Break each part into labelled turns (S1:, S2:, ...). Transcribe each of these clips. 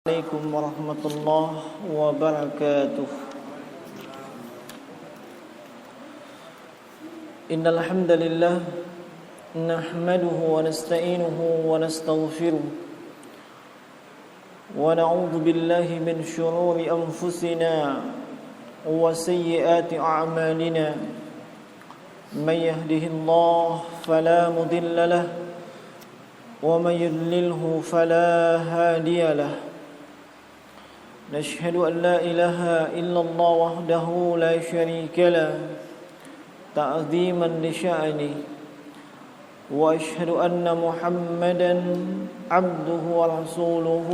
S1: Assalamualaikum warahmatullahi wabarakatuh. Innal hamdalillah nahmaduhu wa nasta'inuhu wa nastaghfiruh wa na'udzu billahi min shururi anfusina wa sayyiati a'malina. May yahdihillahu fala mudilla lahu wa may yudlilhu fala hadiya lahu. نشهد أن لا إله إلا الله وحده لا شريك له تعظيما لشأنه وأشهد أن محمدا عبده ورسوله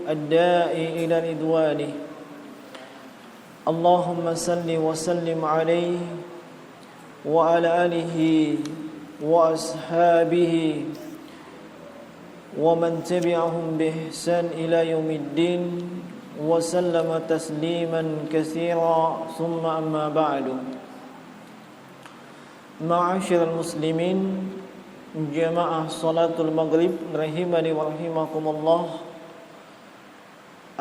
S1: الداعي إلى رضوانه اللهم صل وسلم عليه وعلى آله وأصحابه ومن تبعهم بإحسان إلى يوم الدين وسلم تسليما كثيرا ثم أما بعد معاشر المسلمين جماعة صلاة المغرب rahimani wa rahimakumullah.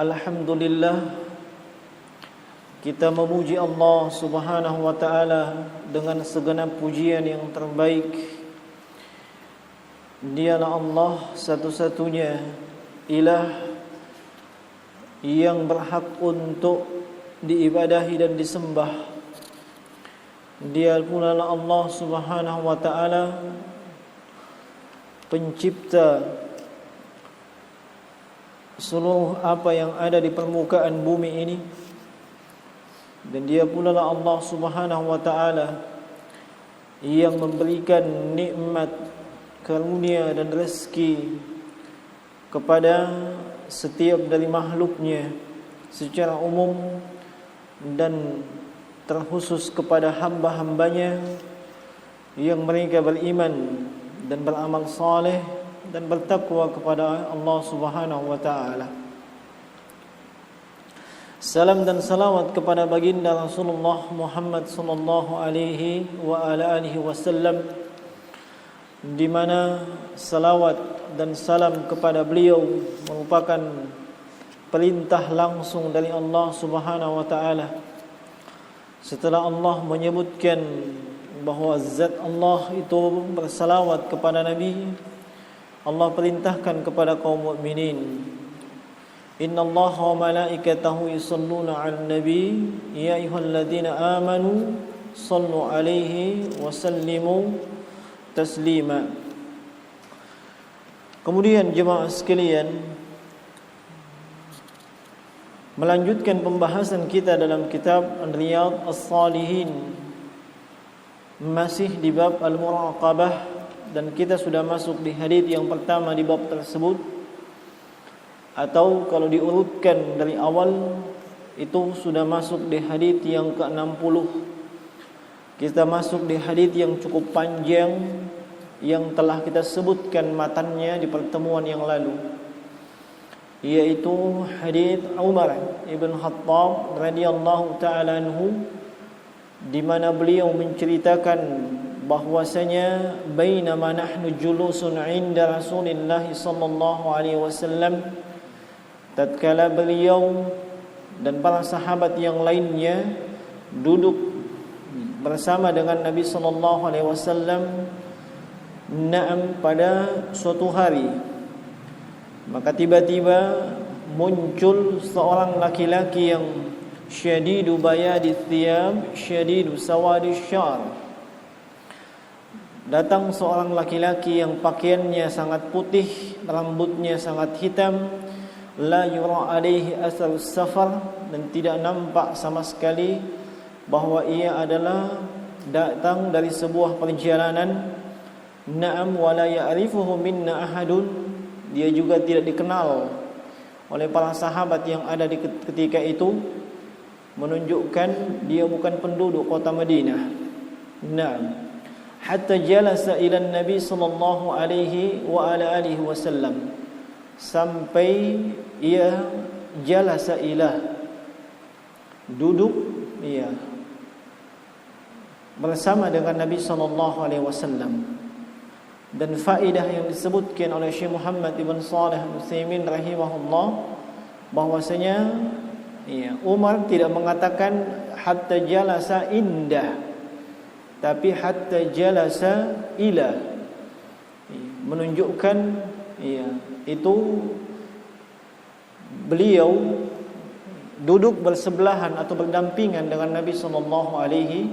S1: Alhamdulillah, kita memuji Allah subhanahu wa ta'ala dengan segenap pujian yang terbaik. Dialah Allah satu-satunya ilah yang berhak untuk diibadahi dan disembah. Dia pula Allah subhanahu wa ta'ala, pencipta seluruh apa yang ada di permukaan bumi ini. Dan dia pula Allah subhanahu wa ta'ala yang memberikan nikmat, karunia dan rezeki kepada setiap dari makhluknya secara umum dan terkhusus kepada hamba-hambanya yang mereka beriman dan beramal saleh dan bertakwa kepada Allah subhanahu wa ta'ala. Salam dan salawat kepada baginda Rasulullah Muhammad sallallahu alaihi wa ala alihi wasallam, di mana salawat dan salam kepada beliau merupakan perintah langsung dari Allah subhanahu wa ta'ala. Setelah Allah menyebutkan bahawa zat Allah itu bersalawat kepada Nabi, Allah perintahkan kepada kaum mukminin, innallaha wa malaikatahu yusholluna 'alan nabi ya ayyuhalladzina amanu shallu 'alaihi wa sallimu taslima. Kemudian jemaah sekalian, melanjutkan pembahasan kita dalam kitab Riyadhus Shalihin, masih di bab al-muraqabah, dan kita sudah masuk di hadis yang pertama di bab tersebut, atau kalau diurutkan dari awal itu sudah masuk di hadis yang ke-60. Kita masuk di hadis yang cukup panjang yang telah kita sebutkan matannya di pertemuan yang lalu, yaitu hadis Umar ibn Khattab radhiyallahu ta'ala anhu, di mana beliau menceritakan bahwasanya bainama nahnu julusun 'inda Rasulillah sallallahu alaihi wasallam, tatkala beliau dan para sahabat yang lainnya duduk bersama dengan Nabi sallallahu alaihi wasallam, na'am, pada suatu hari, maka tiba-tiba muncul seorang laki-laki yang syadidu bayadith thiyab syadidu sawadis syar. Datang seorang laki-laki yang pakaiannya sangat putih, rambutnya sangat hitam, la yura alaihi asarus safar, dan tidak nampak sama sekali bahwa ia adalah datang dari sebuah perjalanan. Na'am, wala ya'rifuhu minna ahadun, dia juga tidak dikenal oleh para sahabat yang ada di ketika itu, menunjukkan dia bukan penduduk kota Madinah. Na'am, hatta jalasa ila Nabi sallallahu alaihi wa ala alihi wasallam, sampai ia jalasa ila, duduk ia bersama dengan Nabi sallallahu alaihi wasallam. Dan faedah yang disebutkan oleh Syekh Muhammad ibn Shalih Al-Utsaimin rahimahullah bahwasanya Umar tidak mengatakan hatta jalasa indah, tapi hatta jalasa ila, menunjukkan itu beliau duduk bersebelahan atau berdampingan dengan Nabi sallallahu alaihi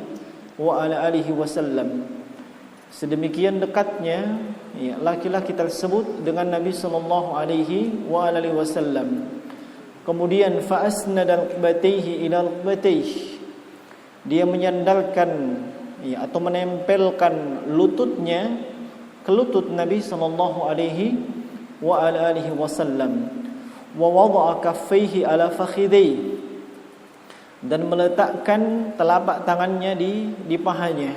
S1: wasallam. Sedemikian dekatnya laki-laki tersebut dengan Nabi sallallahu alaihi wasallam. Kemudian fa asnada rukbatayhi ila rukbatayhi, dia menyandarkan atau menempelkan lututnya ke lutut Nabi sallallahu alaihi wasallam. Wa wada'a kaffaihi ala fakhidhi, dan meletakkan telapak tangannya di pahanya.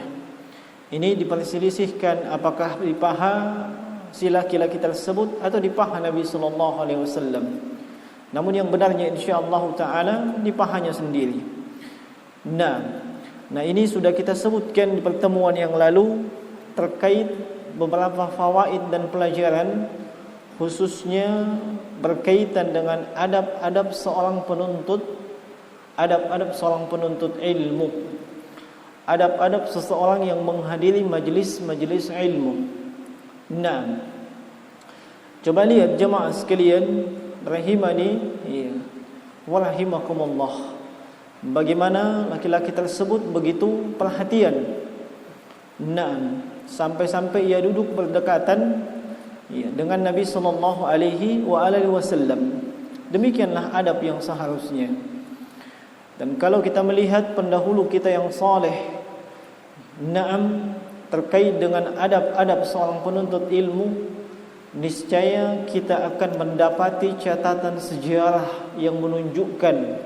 S1: Ini diperselisihkan apakah di paha si laki-laki tersebut atau di paha Nabi sallallahu alaihi wasallam. Namun yang benarnya insyaallah taala di pahanya sendiri. Nah ini sudah kita sebutkan di pertemuan yang lalu terkait beberapa fawaid dan pelajaran, khususnya berkaitan dengan adab-adab seorang penuntut, adab-adab seorang penuntut ilmu, adab-adab seseorang yang menghadiri majelis-majelis ilmu. Nah, coba lihat jemaah sekalian, rahimani wa rahimakumullah, bagaimana laki-laki tersebut begitu perhatian. Nah, sampai-sampai ia duduk berdekatan dengan Nabi sallallahu alaihi wasallam. Demikianlah adab yang seharusnya. Dan kalau kita melihat pendahulu kita yang saleh, terkait dengan adab-adab seorang penuntut ilmu, niscaya kita akan mendapati catatan sejarah yang menunjukkan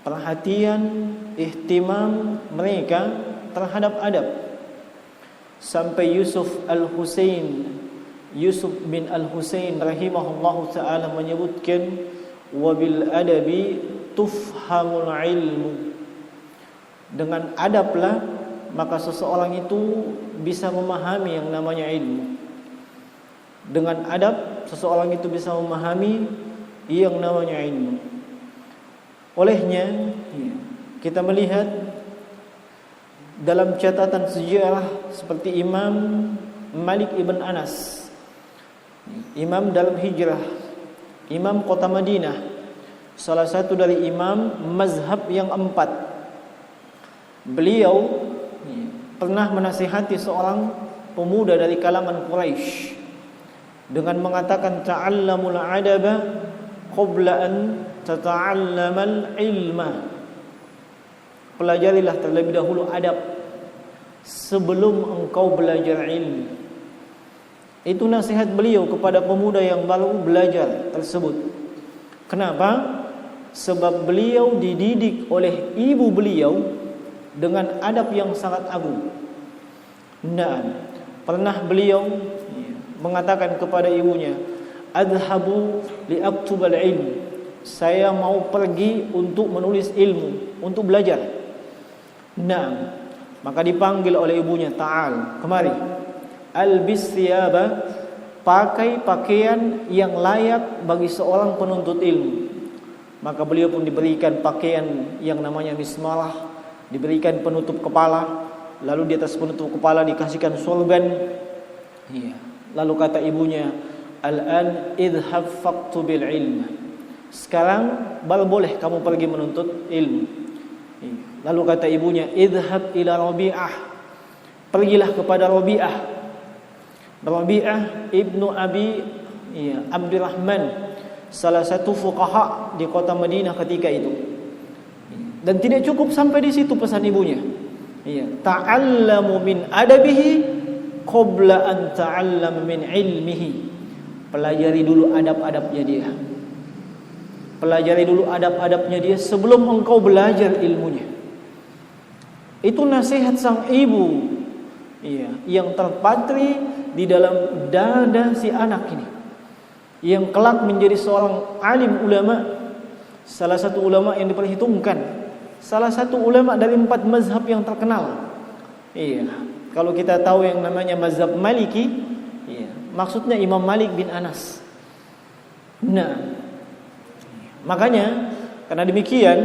S1: perhatian, ihtimam mereka terhadap adab. Sampai Yusuf bin Al-Husain rahimahullahu ta'ala menyebutkan, wabil adabi tufhamul ilmu, dengan adablah maka seseorang itu bisa memahami yang namanya ilmu. Dengan adab seseorang itu bisa memahami yang namanya ilmu. Olehnya kita melihat dalam catatan sejarah seperti Imam Malik ibn Anas, imam dalam hijrah, imam kota Madinah, salah satu dari imam mazhab yang 4. Beliau pernah menasihati seorang pemuda dari kalangan Quraisy dengan mengatakan, ta'allamul adaba qabla an tata'allamal ilma, pelajarilah terlebih dahulu adab sebelum engkau belajar ilmu. Itu nasihat beliau kepada pemuda yang baru belajar tersebut. Kenapa? Sebab beliau dididik oleh ibu beliau dengan adab yang sangat agung. Nah, pernah beliau mengatakan kepada ibunya, adhabu liaktubal ilm, saya mau pergi untuk menulis ilmu, untuk belajar. Nah, maka dipanggil oleh ibunya, ta'al, kemari, albis thiyaba, pakai pakaian yang layak bagi seorang penuntut ilmu. Maka beliau pun diberikan pakaian yang namanya mismarah, diberikan penutup kepala, lalu di atas penutup kepala dikasihkan sorban. Lalu kata ibunya, al-an idhab faqtubil ilm, sekarang boleh kamu pergi menuntut ilmu. Lalu kata ibunya, idhab ila Rabi'ah, pergilah kepada Rabi'ah. Rabi'ah ibnu Abi Abdurrahman, salah satu fuqaha di kota Madinah ketika itu. Dan tidak cukup sampai di situ pesan ibunya. Ta'allamu min adabihi qabla an ta'allam min ilmihi, pelajari dulu adab-adabnya dia. Pelajari dulu adab-adabnya dia sebelum engkau belajar ilmunya. Itu nasihat sang ibu yang terpatri di dalam dada si anak ini, yang kelak menjadi seorang alim ulama, salah satu ulama yang diperhitungkan, salah satu ulama dari 4 mazhab yang terkenal. Kalau kita tahu yang namanya mazhab Maliki, maksudnya Imam Malik bin Anas. Nah, Makanya karena demikian,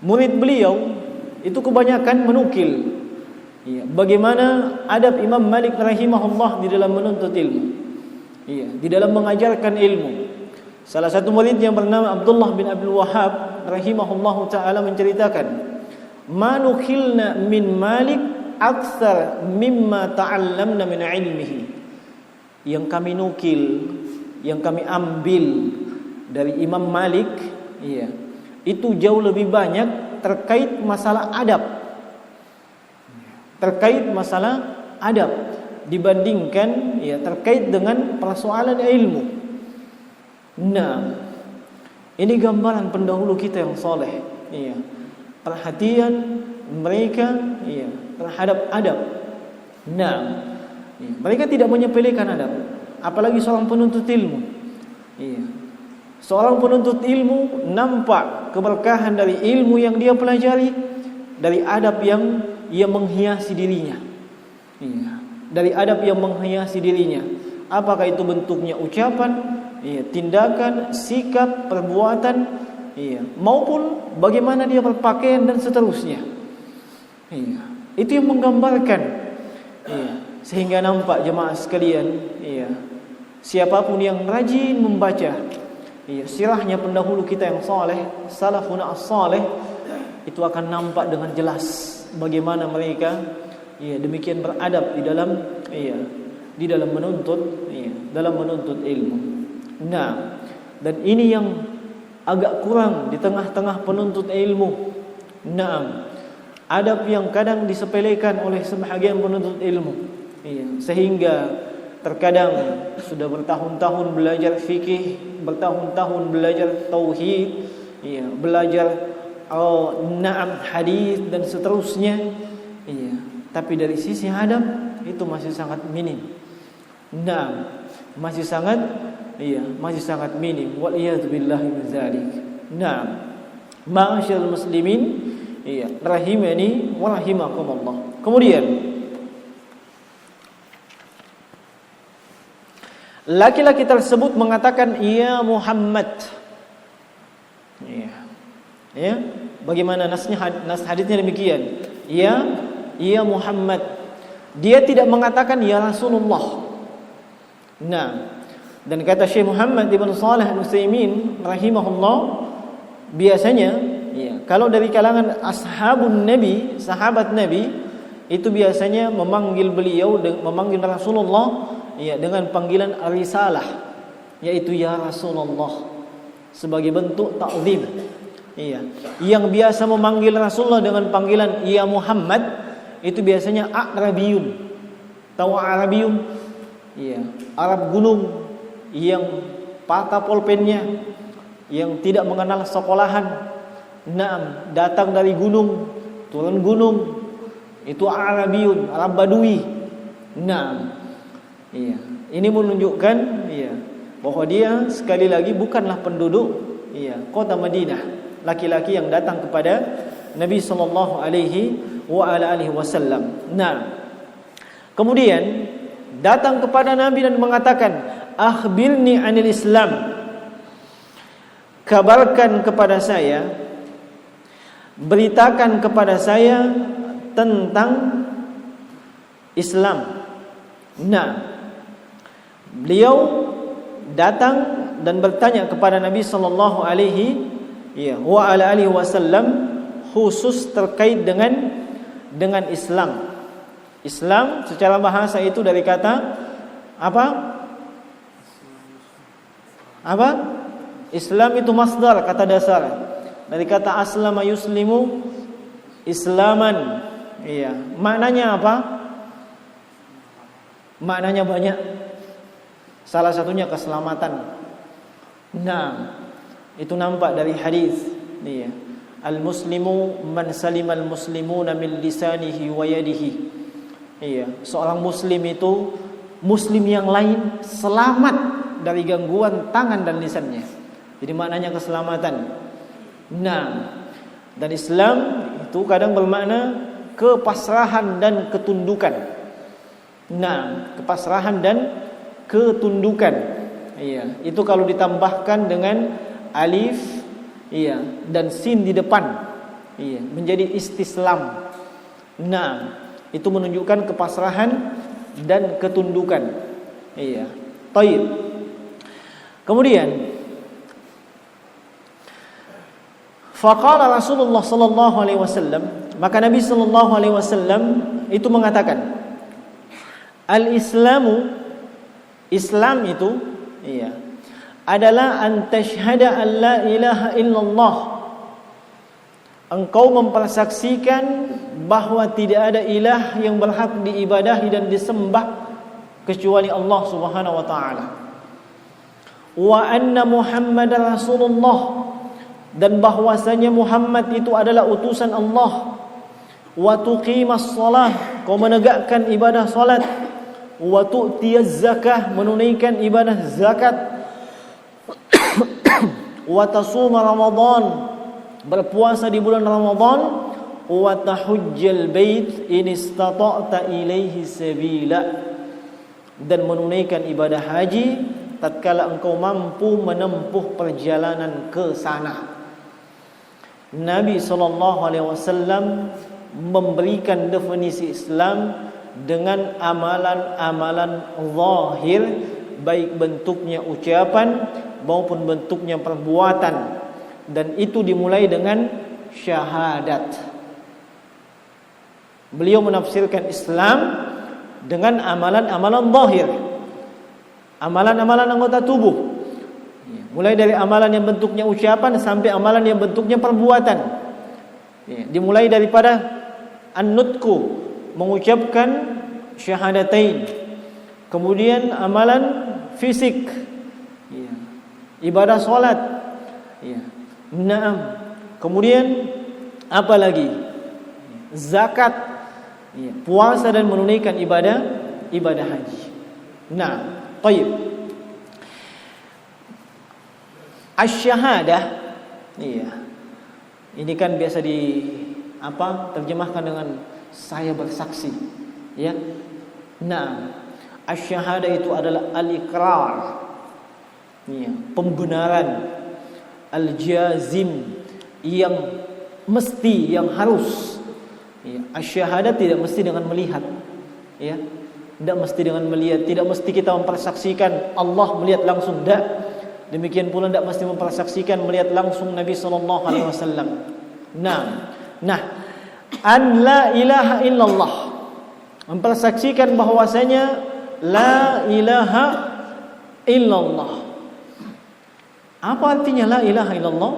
S1: murid beliau itu kebanyakan menukil bagaimana adab Imam Malik rahimahullah di dalam menuntut ilmu, di dalam mengajarkan ilmu. Salah satu murid yang bernama Abdullah bin Abdul Wahhab rahimahullah taala menceritakan, "Ma nukhilna min Malik aktsar mimma ta'allamna min ilmihi." Yang kami nukil, yang kami ambil dari Imam Malik, itu jauh lebih banyak terkait masalah adab. Terkait masalah adab dibandingkan terkait dengan persoalan ilmu. Nah, ini gambaran pendahulu kita yang soleh. Perhatian mereka terhadap adab. Nah, mereka tidak menyepelekan adab, apalagi seorang penuntut ilmu. Seorang penuntut ilmu nampak keberkahan dari ilmu yang dia pelajari, dari adab yang ia menghiasi dirinya. Dari adab yang menghiasi dirinya. Apakah itu bentuknya ucapan, tindakan, sikap, perbuatan, maupun bagaimana dia berpakaian dan seterusnya. Itu yang menggambarkan. Sehingga nampak jemaah sekalian, siapapun yang rajin membaca sirahnya pendahulu kita yang saleh, salafun as-saleh, itu akan nampak dengan jelas bagaimana mereka demikian beradab di dalam menuntut ilmu. Nah, dan ini yang agak kurang di tengah-tengah penuntut ilmu. Nah, adab yang kadang disepelekan oleh sebahagian penuntut ilmu, sehingga terkadang sudah bertahun-tahun belajar fikih, bertahun-tahun belajar tauhid, belajar hadis dan seterusnya, tapi dari sisi adab itu masih sangat minim. Nah, masih sangat minim. Wal-iyadzu billahi min dzalik. Nah, ma'asyiral muslimin, rahimani wa rahimakumullah. Kemudian laki-laki tersebut mengatakan, "Ya Muhammad." Bagaimana nas hadisnya demikian? Ya Muhammad. Dia tidak mengatakan ya Rasulullah. Nah, dan kata Syekh Muhammad ibn Shalih Al-Utsaimin rahimahullah, biasanya kalau dari kalangan ashabun Nabi, sahabat Nabi, itu biasanya memanggil Rasulullah dengan panggilan ar-risalah, yaitu ya Rasulullah, sebagai bentuk ta'zim. Yang biasa memanggil Rasulullah dengan panggilan ya Muhammad itu biasanya Arabiyun. Tahu Arabiyun? Arab gunung yang patah polpennya, yang tidak mengenal sekolahan. Datang dari gunung, turun gunung. Itu Arabiyun, Arab Badui. Ini menunjukkan bahwa dia sekali lagi bukanlah penduduk kota Madinah, laki-laki yang datang kepada Nabi sallallahu alaihi wasallam. Kemudian datang kepada Nabi dan mengatakan, "Akhbirni 'anil Islam." Kabarkan kepada saya, beritakan kepada saya tentang Islam. Beliau datang dan bertanya kepada Nabi sallallahu alaihi wasallam khusus terkait dengan Islam. Islam secara bahasa itu dari kata apa? Islam itu masdar, kata dasar. Dari kata aslama yuslimu islaman. Maknanya apa? Maknanya banyak. Salah satunya keselamatan. Itu nampak dari hadis. Al-muslimu man salimal muslimuna min lisanihi wa yadihi. Seorang muslim itu muslim yang lain selamat dari gangguan tangan dan lisannya. Jadi maknanya keselamatan. Dan Islam itu kadang bermakna kepasrahan dan ketundukan. Kepasrahan dan ketundukan. Itu kalau ditambahkan dengan alif, iya, dan sin di depan, iya, menjadi istislam. Nah, itu menunjukkan kepasrahan dan ketundukan. Iya. Taib. Kemudian faqala Rasulullah sallallahu alaihi wasallam, maka Nabi sallallahu alaihi wasallam itu mengatakan, al-islamu, Islam itu, iya, adalah an tashhada an la ilaha illallah, engkau mempersaksikan bahwa tidak ada ilah yang berhak diibadahi dan disembah kecuali Allah Subhanahu wa taala. Wa anna Muhammadar Rasulullah, dan bahwasanya Muhammad itu adalah utusan Allah. Wa tuqimas shalah, kau menegakkan ibadah salat. Wa tu'tiyaz zakah, menunaikan ibadah zakat. Wa tasuma Ramadan, berpuasa di bulan Ramadan. Wa tahujjal bait in istata'ta ilaihi sabila, dan menunaikan ibadah haji tatkala engkau mampu menempuh perjalanan ke sana. Nabi SAW memberikan definisi Islam dengan amalan-amalan zahir, baik bentuknya ucapan maupun bentuknya perbuatan, dan itu dimulai dengan syahadat. Beliau menafsirkan Islam dengan amalan-amalan zahir, amalan-amalan anggota tubuh, mulai dari amalan yang bentuknya ucapan sampai amalan yang bentuknya perbuatan. Dimulai daripada an-nutku, mengucapkan syahadatain, kemudian amalan fisik, ibadah salat, naam, kemudian apa lagi? Zakat, puasa, dan menunaikan ibadah haji. Nah, taib. Asy-syahadah, iya, ini kan biasa terjemahkan dengan saya bersaksi, ya. Nah, asy-syahadah itu adalah al-iqrar, iya, pembenaran, al-jazim, yang mesti, yang harus. Ya, asy-syahadah tidak mesti dengan melihat, ya. Tidak mesti dengan melihat, tidak mesti kita mempersaksikan Allah melihat langsung, tidak. Demikian pula tidak mesti mempersaksikan melihat langsung Nabi sallallahu alaihi wasallam. Nah, an la ilaha illallah, mempersaksikan bahwasanya la ilaha illallah. Apa artinya la ilaha illallah?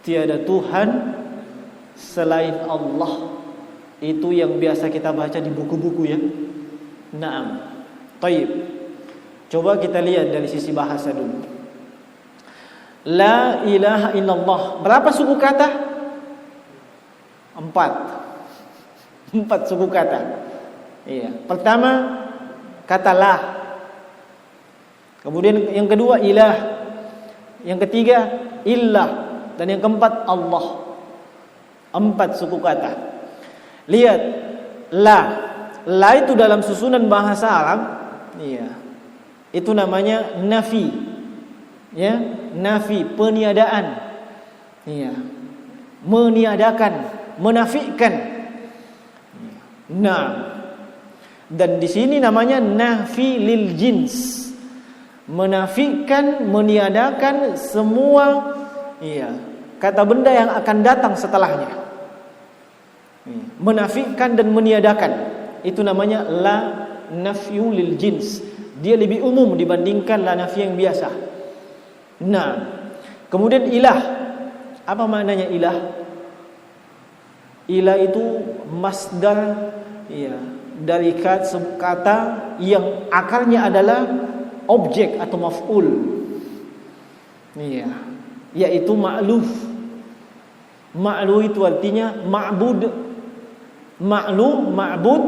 S1: Tiada Tuhan selain Allah. Itu yang biasa kita baca di buku-buku, ya. Naam. Taib. Coba kita lihat dari sisi bahasa dulu. La ilaha illallah, berapa suku kata? 4 suku kata. Iya. Pertama kata la. Kemudian yang kedua ilah. Yang ketiga illah. Dan yang keempat Allah. 4 suku kata. Lihat, la itu dalam susunan bahasa Arab, iya, itu namanya nafi, ya, nafi, peniadaan, iya, meniadakan, menafikan. Nah, dan di sini namanya nafi lil jins, menafikan, meniadakan semua, iya, kata benda yang akan datang setelahnya. Menafikan dan meniadakan, itu namanya la nafyu lil jins. Dia lebih umum dibandingkan la nafi yang biasa. Nah, kemudian ilah. Apa maknanya ilah? Ilah itu masdar, ya, dari kata yang akarnya adalah objek atau maf'ul, ya, yaitu ma'luf. Ma'lu itu artinya ma'bud. Ma'lu, ma'bud,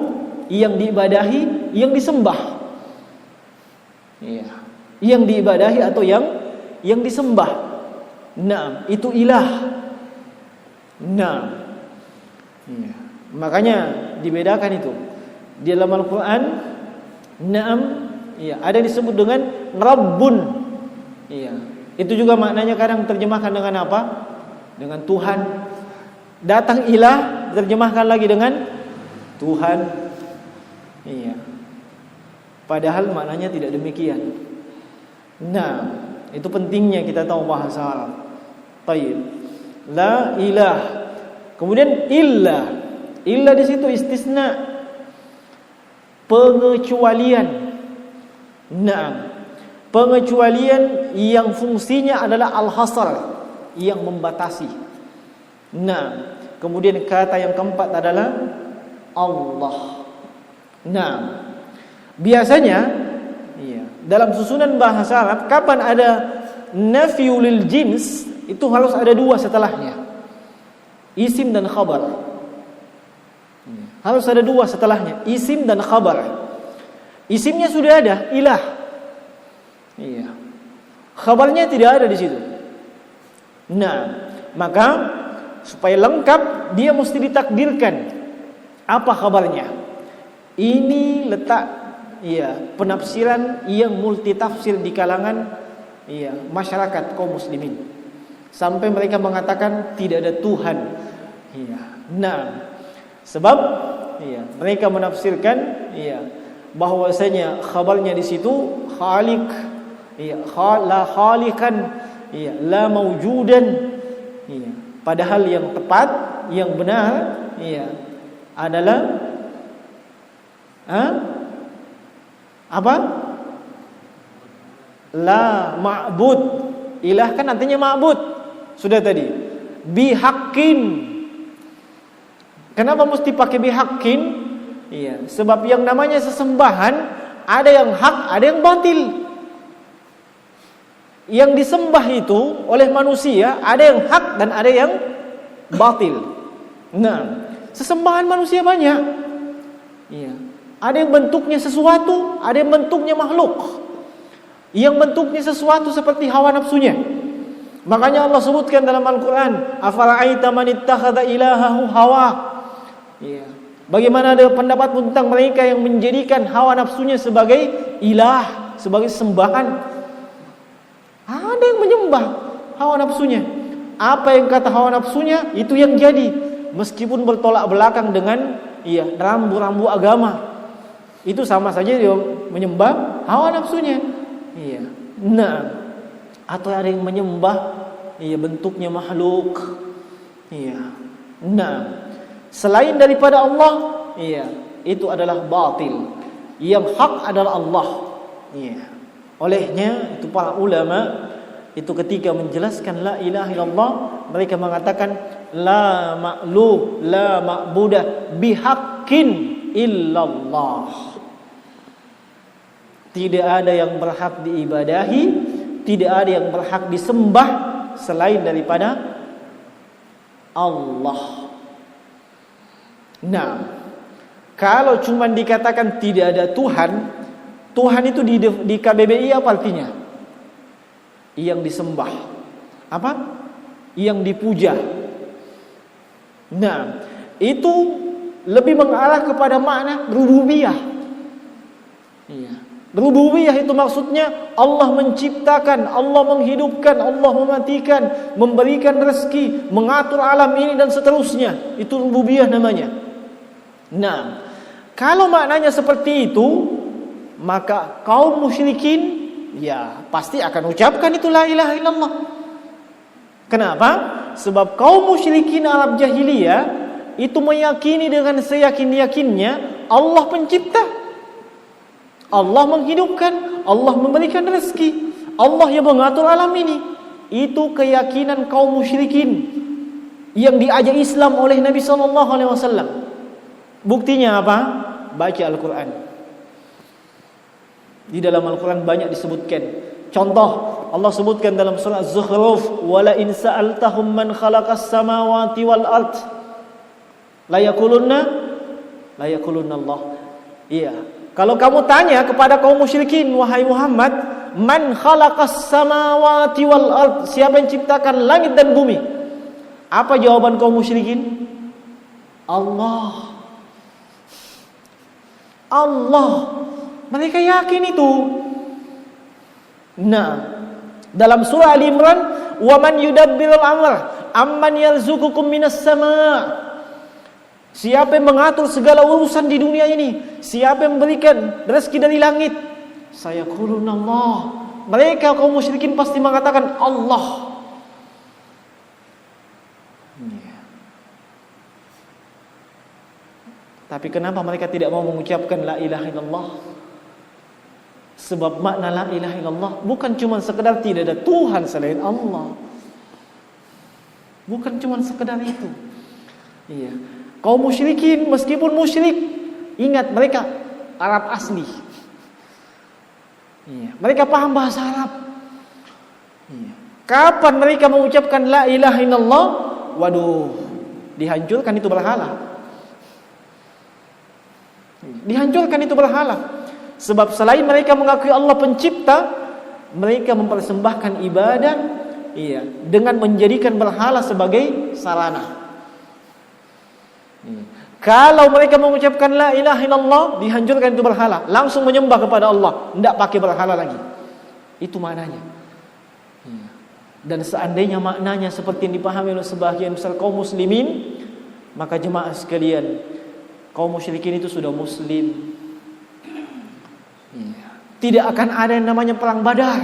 S1: yang diibadahi, yang disembah, ya, yang diibadahi atau yang disembah. Nah, itu ilah. Nah, ya, makanya dibedakan itu di dalam Al-Quran. Naam, Iya, ada yang disebut dengan Rabbun. Iya. Itu juga maknanya kadang terjemahkan dengan apa? Dengan Tuhan. Datang ilah terjemahkan lagi dengan Tuhan. Iya. Padahal maknanya tidak demikian. Nah, itu pentingnya kita tahu bahasa Arab. Baik. La ilah. Kemudian illa. Illa di situ istisna, pengecualian. Nah, pengecualian yang fungsinya adalah al-hasar, yang membatasi. Nah, kemudian kata yang keempat adalah Allah. Nah, biasanya dalam susunan bahasa Arab kapan ada nafyu lil jins itu harus ada dua setelahnya, isim dan khabar. Harus ada dua setelahnya, isim dan khabar. Isimnya sudah ada, ilah. Iya. Khabarnya tidak ada di situ. Nah, maka supaya lengkap dia mesti ditakdirkan apa khabarnya. Ini letak penafsiran yang multitafsir di kalangan masyarakat kaum muslimin. Sampai mereka mengatakan tidak ada Tuhan. Iya. Nah, sebab mereka menafsirkan bahwasanya khabarnya di situ khaliq, la khaliqan, la mawjudan. Padahal yang tepat, yang benar adalah apa? La ma'bud. Ilah kan artinya ma'bud. Sudah tadi. Bihaqqin. Kenapa mesti pakai bihaqqin? Sebab yang namanya sesembahan ada yang hak, ada yang batil. Yang disembah itu oleh manusia ada yang hak dan ada yang batil. Nah, sesembahan manusia banyak. Ada yang bentuknya sesuatu, ada yang bentuknya makhluk. Yang bentuknya sesuatu seperti hawa nafsunya. Makanya Allah sebutkan dalam Al-Quran, afara'aita man ittakhadha ilahahu hawa. Bagaimana ada pendapat tentang mereka yang menjadikan hawa nafsunya sebagai ilah, sebagai sembahan. Ada yang menyembah hawa nafsunya. Apa yang kata hawa nafsunya, itu yang jadi. Meskipun bertolak belakang dengan rambu-rambu agama. Itu sama saja dia menyembah hawa nafsunya. Nah, atau ada yang menyembah bentuknya makhluk. Nah, selain daripada Allah, itu adalah batil. Yang hak adalah Allah. Olehnya itu para ulama itu ketika menjelaskan la ilaha illallah, mereka mengatakan la ma'luh, la ma'budah bihaqqin illallah. Tidak ada yang berhak diibadahi, tidak ada yang berhak disembah selain daripada Allah. Nah, kalau cuma dikatakan tidak ada Tuhan, Tuhan itu di KBBI apa artinya? Yang disembah. Apa? Yang dipuja. Nah, itu lebih mengarah kepada makna rububiyah. Rububiyah itu maksudnya Allah menciptakan, Allah menghidupkan, Allah mematikan, memberikan rezeki, mengatur alam ini dan seterusnya. Itu rububiyah namanya. Nah, kalau maknanya seperti itu, maka kaum musyrikin pasti akan ucapkan itu la ilaha illallah. Kenapa? Sebab kaum musyrikin Arab jahiliyah itu meyakini dengan seyakin-yakinnya Allah pencipta, Allah menghidupkan, Allah memberikan rezeki, Allah yang mengatur alam ini. Itu keyakinan kaum musyrikin yang diajak Islam oleh Nabi SAW. Buktinya apa? Baca Al-Quran. Di dalam Al-Quran banyak disebutkan. Contoh, Allah sebutkan dalam surah Az-Zukhruf, "Wala in sa'altahum man khalaqas samawati wal ard la yaqulunna Allah." Kalau kamu tanya kepada kaum musyrikin, wahai Muhammad, man khalaqas samawati wal ard, siapa yang ciptakan langit dan bumi? Apa jawaban kaum musyrikin? Allah. Mereka yakin itu. Nah, dalam surah Ali Imran, "Wa man yudabbirul amr amman yarzuqukum minas sama'." Siapa yang mengatur segala urusan di dunia ini? Siapa yang memberikan rezeki dari langit? Sayaqulun Allah. Mereka kaum musyrikin pasti mengatakan Allah. Tapi kenapa mereka tidak mau mengucapkan la ilaha illallah? Sebab makna la ilaha illallah bukan cuma sekedar tidak ada Tuhan selain Allah. Bukan cuma sekedar itu. Iya. Kaum musyrikin meskipun musyrik, ingat mereka Arab asli. Iya. Mereka paham bahasa Arab. Iya. Kapan mereka mengucapkan la ilaha illallah? Waduh, dihancurkan itu berhala. Dihancurkan itu berhala. Sebab selain mereka mengakui Allah pencipta, mereka mempersembahkan ibadah, iya, dengan menjadikan berhala sebagai sarana. Kalau mereka mengucapkan la ilaha illallah, dihancurkan itu berhala, langsung menyembah kepada Allah, tidak pakai berhala lagi. Itu maknanya. Dan seandainya maknanya seperti yang dipahami oleh sebagian besar kaum muslimin, maka jemaah sekalian, kaum musyrikin itu sudah muslim. Tidak akan ada yang namanya perang Badar.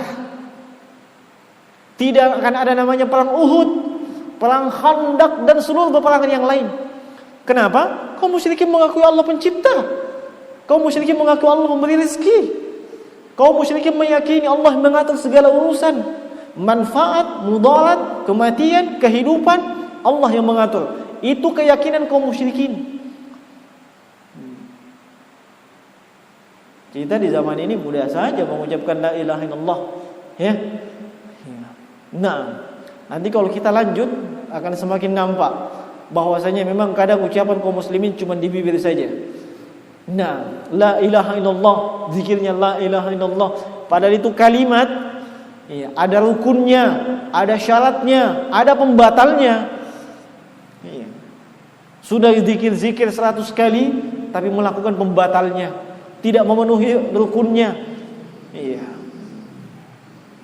S1: Tidak akan ada namanya perang Uhud, perang Khandaq dan seluruh peperangan yang lain. Kenapa? Kaum musyrikin mengakui Allah pencipta. Kaum musyrikin mengakui Allah memberi rezeki. Kaum musyrikin meyakini Allah mengatur segala urusan. Manfaat, mudarat, kematian, kehidupan, Allah yang mengatur. Itu keyakinan kaum musyrikin. Kita di zaman ini mudah saja mengucapkan la ilaha illallah, ya. Nah, nanti kalau kita lanjut akan semakin nampak bahwasanya memang kadang ucapan kaum muslimin cuma di bibir saja. Nah, la ilaha illallah, zikirnya la ilaha illallah, padahal itu kalimat, ya, ada rukunnya, ada syaratnya, ada pembatalnya. Ya. Sudah zikir 100 kali tapi melakukan pembatalnya, tidak memenuhi rukunnya. Iya.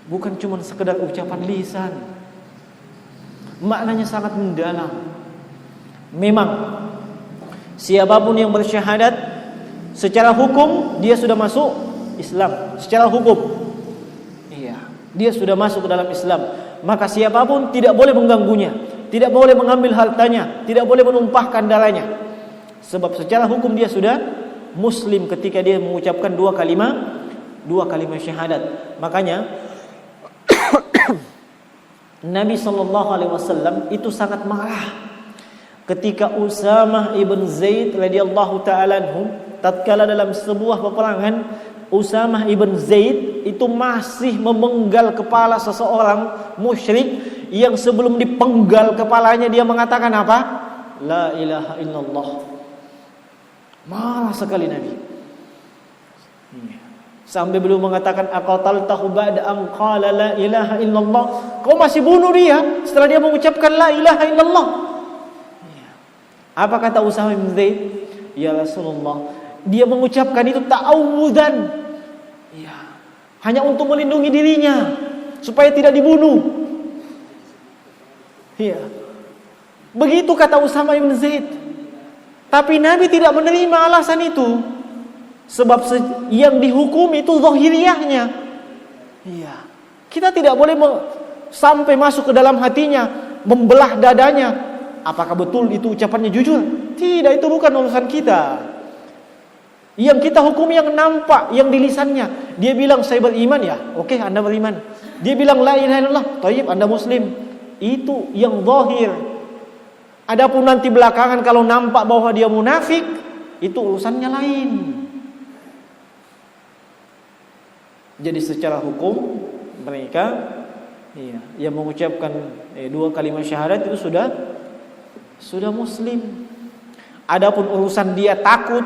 S1: Bukan cuma sekedar ucapan lisan. Maknanya sangat mendalam. Memang siapapun yang bersyahadat secara hukum dia sudah masuk Islam. Secara hukum, iya, dia sudah masuk ke dalam Islam. Maka siapapun tidak boleh mengganggunya, tidak boleh mengambil hartanya, tidak boleh menumpahkan darahnya. Sebab secara hukum dia sudah muslim ketika dia mengucapkan dua kalimat syahadat. Makanya Nabi SAW itu sangat marah ketika Usamah ibn Zaid radhiyallahu ta'ala anhu, tatkala dalam sebuah peperangan Usamah ibn Zaid itu masih memenggal kepala seseorang musyrik yang sebelum dipenggal kepalanya dia mengatakan apa? La ilaha illallah. Marah sekali Nabi. Sampai beliau mengatakan aqataltahu ba'da an qala la ilaha illallah. Kau masih bunuh dia setelah dia mengucapkan la ilaha illallah. Apa kata Usamah bin Zaid? Ya Rasulullah, dia mengucapkan itu ta'awudzan. Ya, hanya untuk melindungi dirinya supaya tidak dibunuh. Iya. Begitu kata Usamah bin Zaid. Tapi Nabi tidak menerima alasan itu. Sebab yang dihukum itu zahiriyahnya. Iya. Kita tidak boleh sampai masuk ke dalam hatinya, membelah dadanya. Apakah betul itu ucapannya jujur? Tidak, itu bukan urusan kita. Yang kita hukum yang nampak, yang di lisannya. Dia bilang saya beriman, ya, oke, Anda beriman. Dia bilang la ilaha illallah, thayyib, Anda muslim. Itu yang zahir. Adapun nanti belakangan kalau nampak bahwa dia munafik, itu urusannya lain. Jadi secara hukum mereka, iya, yang mengucapkan dua kalimat syahadat itu sudah muslim. Adapun urusan dia takut,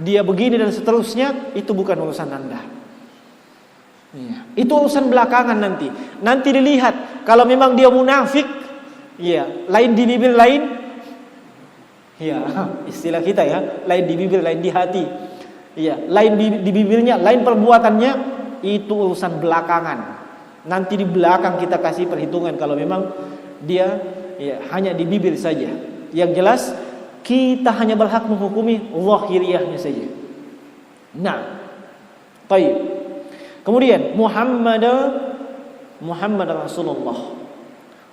S1: dia begini dan seterusnya, itu bukan urusan Anda. Iya. Itu urusan belakangan nanti. Nanti dilihat kalau memang dia munafik, iya, lain di bibir, lain, iya, istilah kita ya, lain di bibir, lain di hati. Iya, lain di bibirnya, lain perbuatannya, itu urusan belakangan. Nanti di belakang kita kasih perhitungan kalau memang dia hanya di bibir saja. Yang jelas kita hanya berhak menghukumi zahiriyahnya saja. Nah, baik. Kemudian Muhammad Rasulullah,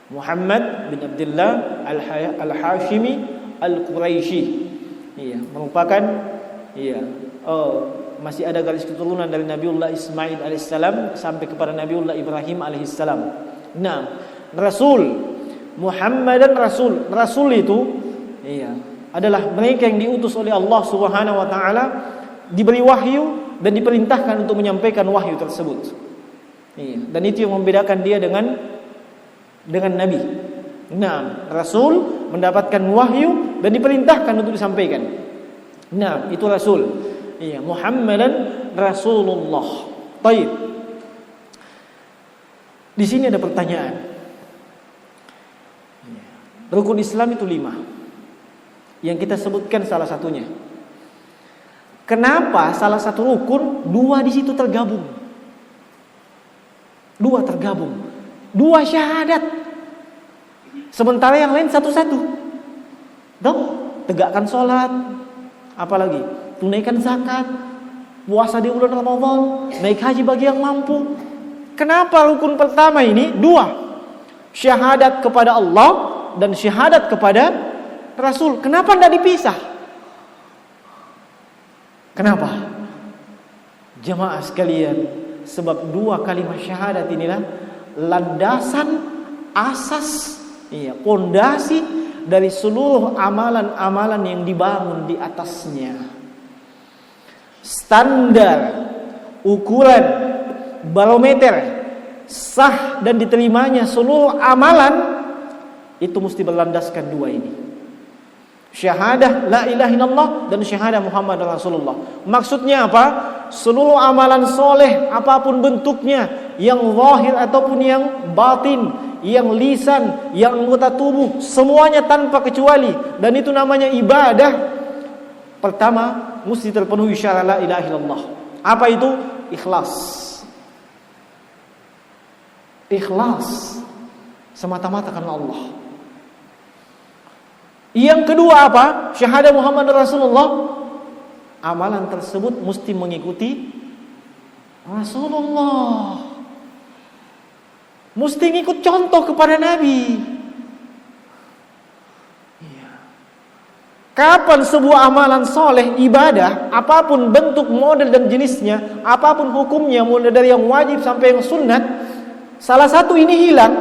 S1: Muhammad bin Abdullah Al-Hashimi Al-Quraisy. Iya, merupakan masih ada garis keturunan dari Nabiullah Ismail alaihissalam sampai kepada Nabiullah Ibrahim alaihissalam. Nah, Muhammad dan Rasul itu adalah mereka yang diutus oleh Allah Subhanahu wa taala, diberi wahyu dan diperintahkan untuk menyampaikan wahyu tersebut. Dan itu yang membedakan dia dengan nabi. Nah, Rasul mendapatkan wahyu dan diperintahkan untuk disampaikan. Nah, itu Rasul. Muhammadan Rasulullah. Baik. Di sini ada pertanyaan. Rukun Islam itu 5. Yang kita sebutkan salah satunya. Kenapa salah satu rukun 2 di situ tergabung? 2 tergabung. 2 syahadat. Sementara yang lain satu-satu. Tegakkan sholat, apalagi tunaikan zakat, puasa di bulan Ramadan, naik haji bagi yang mampu. Kenapa rukun pertama ini 2? Syahadat kepada Allah dan syahadat kepada Rasul. Kenapa tidak dipisah? Kenapa? Jamaah sekalian, sebab 2 kalimat syahadat inilah landasan, asas, pondasi dari seluruh amalan-amalan yang dibangun di atasnya. Standar, ukuran, barometer sah dan diterimanya seluruh amalan itu mesti berlandaskan 2 ini. Syahadah la ilaha illallah dan syahadah Muhammad Rasulullah. Maksudnya apa? Seluruh amalan soleh apapun bentuknya, yang zahir ataupun yang batin, yang lisan, yang anggota tubuh, semuanya tanpa kecuali, dan itu namanya ibadah. Pertama mesti terpenuhi syarat la ilaha illallah. Apa itu? Ikhlas. Ikhlas semata-mata karena Allah. Yang kedua apa? Syahadah Muhammad Rasulullah. Amalan tersebut mesti mengikuti Rasulullah. Mesti ngikut contoh kepada Nabi. Kapan sebuah amalan soleh, ibadah, apapun bentuk, model dan jenisnya, apapun hukumnya, mulai dari yang wajib sampai yang sunnat, salah satu ini hilang,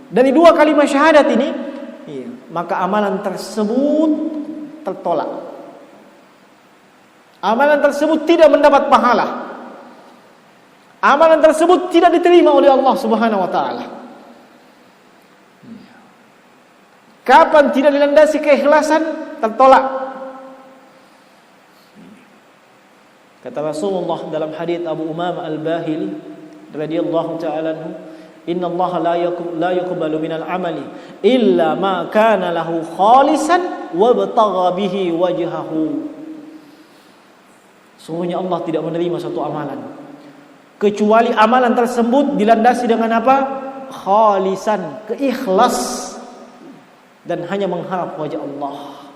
S1: dari 2 kalimat syahadat ini, maka amalan tersebut tertolak. Amalan tersebut tidak mendapat pahala. Amalan tersebut tidak diterima oleh Allah Subhanahu wa taala. Kapan tidak dilandasi keikhlasan, tertolak. Kata Rasulullah dalam hadis Abu Umamah Al-Bahili radhiyallahu ta'ala anhu, "Inna Allah la yuqbalu minal amali illa ma kana lahu khalisan wa batagha bihi wajhahu." Sungguhnya Allah tidak menerima suatu amalan kecuali amalan tersebut dilandasi dengan apa? Khalisan, keikhlas, dan hanya mengharap wajah Allah.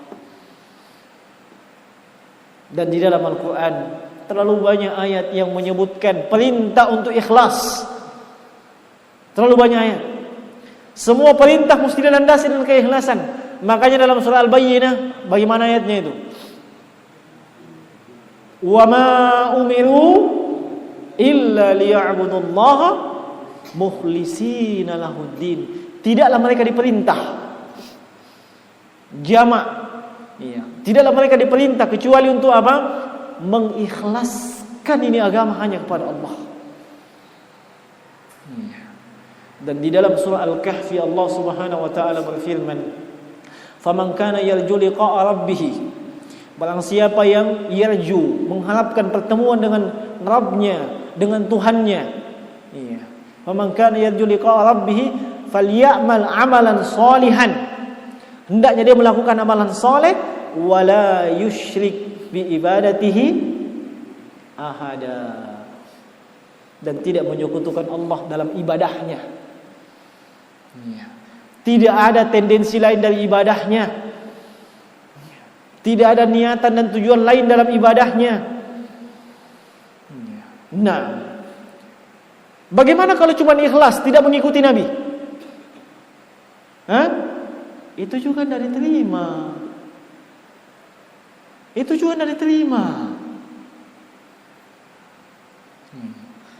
S1: Dan di dalam Al-Quran terlalu banyak ayat yang menyebutkan perintah untuk ikhlas. Terlalu banyak ayat. Semua perintah mesti dilandasi dengan keikhlasan. Makanya dalam surah Al-Bayyinah, bagaimana ayatnya itu? Wa ma umiru illa liya'budullaha mukhlishina lahuddin. Tidaklah mereka diperintah jamak. Tidaklah mereka diperintah kecuali untuk apa? Mengikhlaskan ini agama hanya kepada Allah. Dan di dalam surah Al-Kahfi Allah Subhanahu wa taala berfirman, "Faman kana yarju liqa'a rabbih." Barang siapa yang yarju, mengharapkan pertemuan dengan Rabbnya, dengan Tuhannya. Faman kana yarju liqa'a rabbih falyamal amalan shalihan. Hendaknya dia melakukan amalan soleh, wala yusyrik bi ibadatihi ahada, dan tidak menyekutukan Allah dalam ibadahnya. Tidak ada tendensi lain dari ibadahnya. Tidak ada niatan dan tujuan lain dalam ibadahnya. Nah, bagaimana kalau cuma ikhlas, tidak mengikuti Nabi? Itu juga tidak diterima. Itu juga tidak diterima.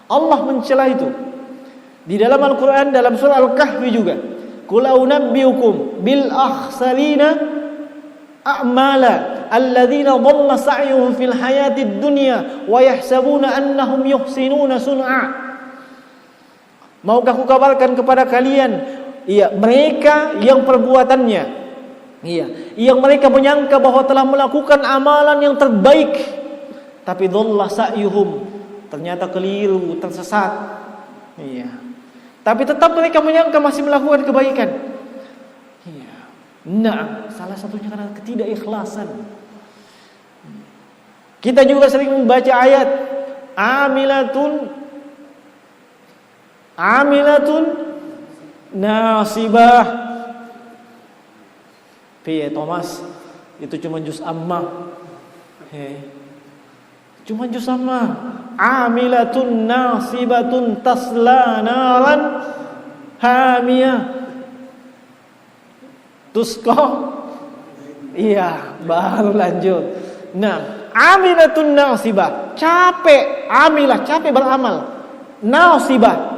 S1: Allah mencela itu di dalam Al-Quran, dalam surah Al-Kahfi juga. Qul a'unabbiukum bil akhsarina a'mala alladzina dhalla sa'yuhum fil hayatid dunya wa yahsabuna annahum yuhsinuna sun'a. Maukah aku kabarkan kepada kalian, mereka yang perbuatannya, yang mereka menyangka bahwa telah melakukan amalan yang terbaik, tapi dhalla sa'yuhum, ternyata keliru, tersesat. Tapi tetap mereka menyangka masih melakukan kebaikan. Nah, salah satunya karena ketidakikhlasan. Kita juga sering membaca ayat amilatun nasibah. Piye Thomas, itu cuma juz ammah. Cuma juz ammah. Amilatun nasibatun tasla naran hamiyah tusko. Baru lanjut. Nah, amilatun nasibah, capek. Amilah, capek beramal. Nasibah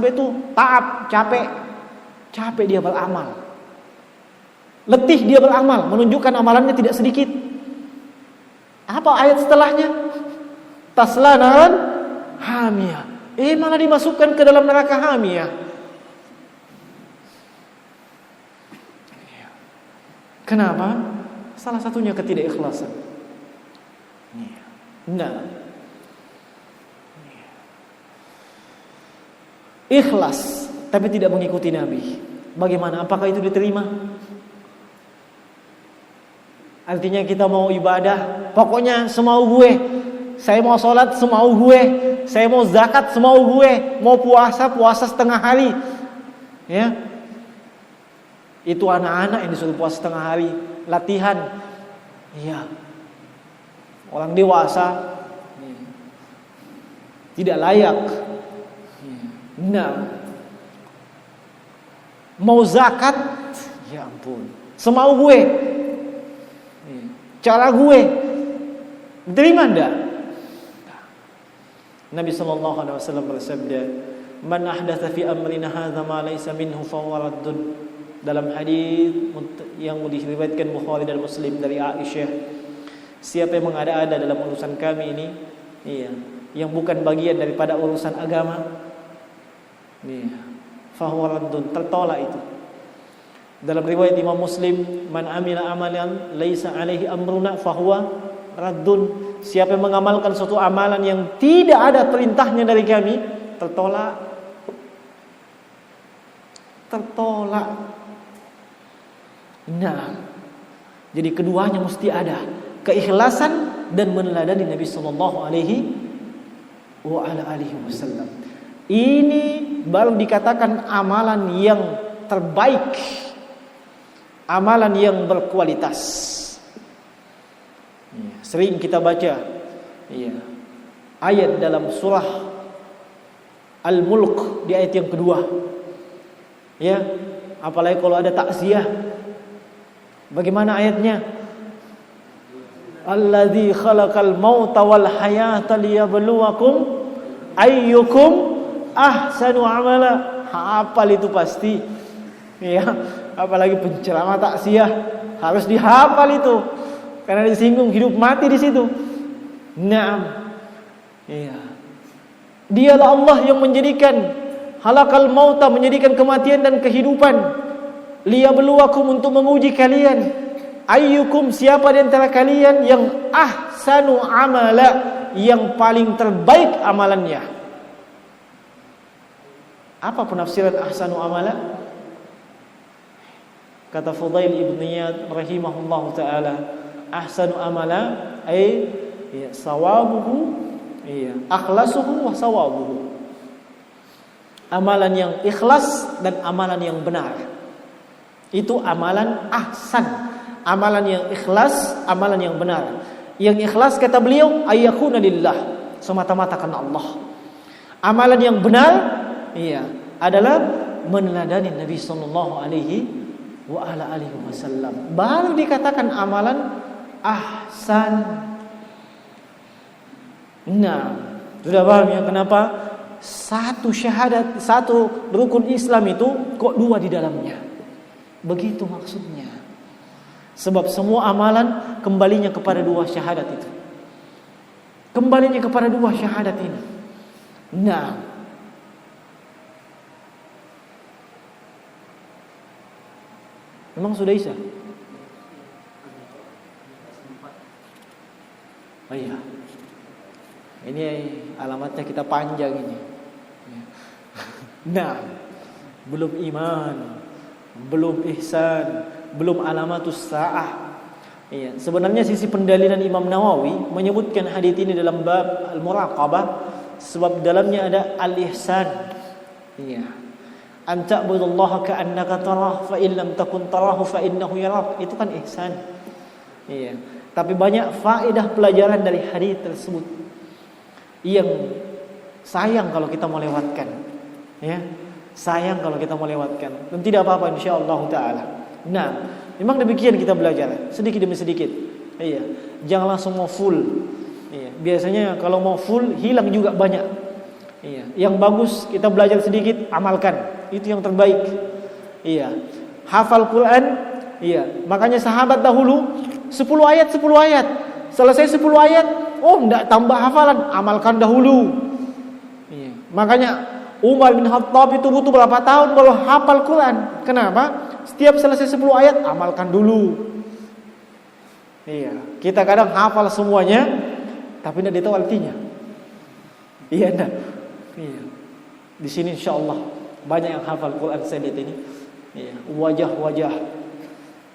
S1: itu taat, capek dia beramal. Letih dia beramal, menunjukkan amalannya tidak sedikit. Apa ayat setelahnya? Tasla naran hamiyah. Malah dimasukkan ke dalam neraka hamiyah. Kenapa? Salah satunya ketidakikhlasan. Nah, ikhlas tapi tidak mengikuti Nabi. Bagaimana? Apakah itu diterima? Artinya kita mau ibadah, pokoknya semau gue. Saya mau sholat semau gue, saya mau zakat semau gue, mau puasa setengah hari. Itu anak-anak yang disuruh puasa setengah hari, latihan. Orang dewasa tidak layak. Nah, mau zakat, ya ampun, semau gue, cara gue, diterima enggak? Nabi sallallahu alaihi wasallam bersabda, "Man ahdatsa fi amrina hadza ma laysa minhu fa huwa raddun." Dalam hadis yang diriwayatkan Bukhari dan Muslim dari Aisyah, siapa yang mengada-ada dalam urusan kami ini, yang bukan bagian daripada urusan agama, fa huwa raddun, tertolak itu. Dalam riwayat Imam Muslim, "Man amila amalan laisa alaihi amruna fa huwa raddun." Siapa yang mengamalkan suatu amalan yang tidak ada perintahnya dari kami, tertolak. Nah, jadi keduanya mesti ada, keikhlasan dan meneladani Nabi sallallahu alaihi wasallam. Ini baru dikatakan amalan yang terbaik, amalan yang berkualitas. Sering kita baca ayat dalam surah Al-Mulk di ayat yang kedua. Apalagi kalau ada takziah. Bagaimana ayatnya? Alladzi khalaqal mauta wal hayata liyabluwakum ayyukum ahsanu amala. Hafal itu pasti. Apalagi penceramah takziah harus dihafal itu. Karena disinggung hidup mati di situ. Naam. Dialah Allah yang menjadikan halakal mauta, menjadikan kematian dan kehidupan. Liyabluwakum, untuk menguji kalian. Ayyukum, siapa di antara kalian yang ahsanu amala, yang paling terbaik amalannya. Apa penafsiran ahsanu amala? Kata Fudail ibn Iyad rahimahullahu taala, ahsanu amala Ai ya sawabuhu akhlasuhu wa sawabuhu. Amalan yang ikhlas dan amalan yang benar. Itu amalan ahsan. Amalan yang ikhlas, amalan yang benar. Yang ikhlas kata beliau ayyakuna lillah, semata-mata karena Allah. Amalan yang benar adalah meneladani Nabi sallallahu alaihi wasallam. Baru dikatakan amalan ahsan. Nah, sudah paham ya kenapa satu syahadat, satu rukun Islam itu kok dua di dalamnya? Begitu maksudnya. Sebab semua amalan kembalinya kepada dua syahadat itu. Kembalinya kepada dua syahadat ini. Nah, memang sudah Isa? Oh iya. Ini alamatnya kita panjang ini. Nah, belum iman, belum ihsan, belum alamatus sa'ah. Iya, sebenarnya sisi pendalilan Imam Nawawi menyebutkan hadis ini dalam bab al-muraqabah sebab dalamnya ada al-ihsan. Iya. An ta'budallaha ka'annaka tarahu fa in lam takun tarahu fa innahu yarak. Itu kan ihsan. Iya. Tapi banyak faedah pelajaran dari hadis tersebut yang sayang kalau kita melewatkan. Ya. Sayang kalau kita melewatkan. Dan tidak apa-apa insyaallah taala. Nah, memang demikian kita belajar sedikit demi sedikit. Iya. Jangan langsung mau full. Iya. Biasanya kalau mau full hilang juga banyak. Iya. Yang bagus kita belajar sedikit, amalkan. Itu yang terbaik. Iya. Hafal Quran. Iya. Makanya sahabat dahulu 10 ayat 10 ayat. Selesai 10 ayat, enggak tambah hafalan, amalkan dahulu. Iya. Makanya Umar bin Khattab itu butuh berapa tahun baru hafal Quran. Kenapa? Setiap selesai 10 ayat amalkan dulu. Iya. Kita kadang hafal semuanya tapi tidak tahu artinya. Iya enggak? Iya. Di sini insyaallah banyak yang hafal Quran saya lihat ini. Iya, wajah-wajah.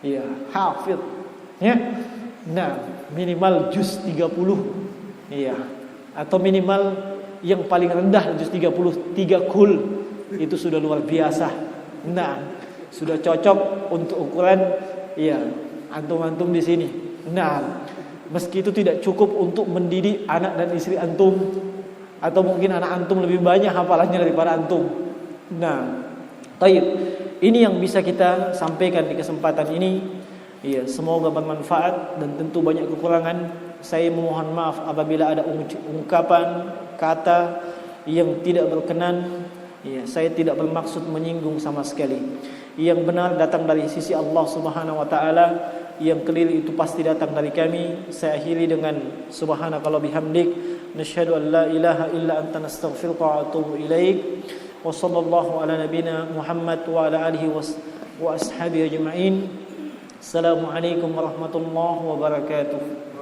S1: Iya, hafid. Ya. Nah, minimal juz 30. Iya. Atau minimal yang paling rendah juz 30, 3 kul. Itu sudah luar biasa. Nah, sudah cocok untuk ukuran antum-antum di sini. Nah, meski itu tidak cukup untuk mendidik anak dan istri antum, atau mungkin anak antum lebih banyak hafalannya daripada antum. Nah, taib. Ini yang bisa kita sampaikan di kesempatan ini. Iya, semoga bermanfaat dan tentu banyak kekurangan. Saya memohon maaf apabila ada ungkapan kata yang tidak berkenan. Iya, saya tidak bermaksud menyinggung sama sekali. Yang benar datang dari sisi Allah Subhanahu wa taala, yang keliru itu pasti datang dari kami. Saya akhiri dengan subhanakallahumma bihamdik, nasyhadu an la ilaha illa anta nastaghfiruka wa atubu ilaik. Wa sallallahu ala nabiyyina Muhammad wa ala alihi wa ashabihi ajma'in. Assalamualaikum warahmatullahi wabarakatuh.